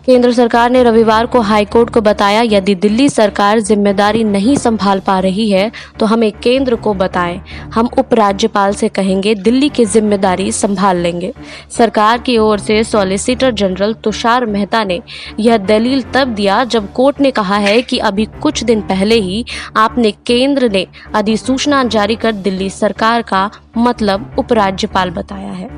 केंद्र सरकार ने रविवार को हाईकोर्ट को बताया, यदि दिल्ली सरकार जिम्मेदारी नहीं संभाल पा रही है तो हमें केंद्र को बताएं। हम उपराज्यपाल से कहेंगे, दिल्ली की जिम्मेदारी संभाल लेंगे। सरकार की ओर से सॉलिसिटर जनरल तुषार मेहता ने यह दलील तब दिया जब कोर्ट ने कहा है कि अभी कुछ दिन पहले ही आपने केंद्र ने अधिसूचना जारी कर दिल्ली सरकार का मतलब उपराज्यपाल बताया है।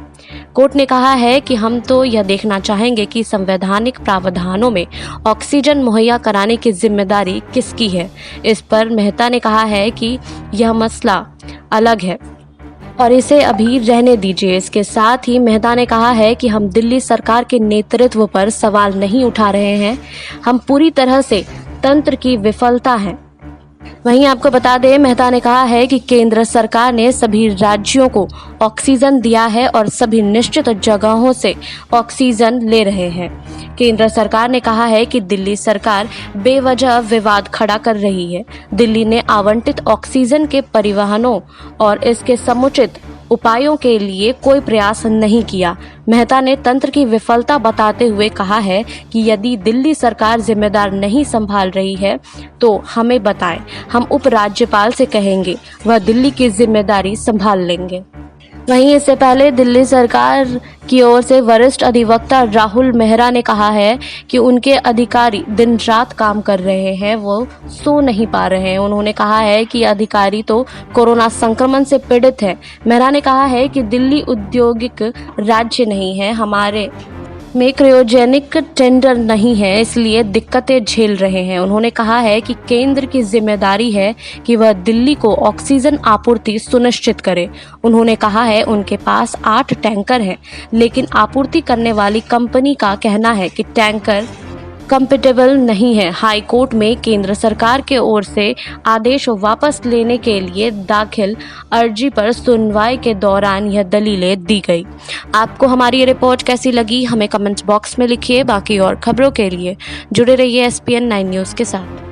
कोर्ट ने कहा है कि हम तो यह देखना चाहेंगे कि संवैधानिक प्रावधानों में ऑक्सीजन मुहैया कराने की जिम्मेदारी किसकी है। इस पर मेहता ने कहा है कि यह मसला अलग है और इसे अभी रहने दीजिए। इसके साथ ही मेहता ने कहा है कि हम दिल्ली सरकार के नेतृत्व पर सवाल नहीं उठा रहे हैं, हम पूरी तरह से तंत्र की विफलता है। वहीं आपको बता दें, मेहता ने कहा है कि केंद्र सरकार ने सभी राज्यों को ऑक्सीजन दिया है और सभी निश्चित जगहों से ऑक्सीजन ले रहे हैं। केंद्र सरकार ने कहा है कि दिल्ली सरकार बेवजह विवाद खड़ा कर रही है। दिल्ली ने आवंटित ऑक्सीजन के परिवहनों और इसके समुचित उपायों के लिए कोई प्रयास नहीं किया। मेहता ने तंत्र की विफलता बताते हुए कहा है कि यदि दिल्ली सरकार जिम्मेदार नहीं संभाल रही है तो हमें बताएं, हम उपराज्यपाल से कहेंगे, वह दिल्ली की जिम्मेदारी संभाल लेंगे। वहीं इससे पहले दिल्ली सरकार की ओर से वरिष्ठ अधिवक्ता राहुल मेहरा ने कहा है कि उनके अधिकारी दिन रात काम कर रहे हैं, वो सो नहीं पा रहे हैं। उन्होंने कहा है कि अधिकारी तो कोरोना संक्रमण से पीड़ित है। मेहरा ने कहा है कि दिल्ली औद्योगिक राज्य नहीं है, हमारे में क्रायोजेनिक टेंडर नहीं है, इसलिए दिक्कतें झेल रहे हैं। उन्होंने कहा है कि केंद्र की जिम्मेदारी है कि वह दिल्ली को ऑक्सीजन आपूर्ति सुनिश्चित करे। उन्होंने कहा है उनके पास 8 टैंकर हैं, लेकिन आपूर्ति करने वाली कंपनी का कहना है कि टैंकर कंपेटेबल नहीं है। हाई कोर्ट में केंद्र सरकार के ओर से आदेश वापस लेने के लिए दाखिल अर्जी पर सुनवाई के दौरान यह दलीलें दी गई। आपको हमारी ये रिपोर्ट कैसी लगी, हमें कमेंट्स बॉक्स में लिखिए। बाकी और खबरों के लिए जुड़े रहिए SPN 9 न्यूज़ के साथ।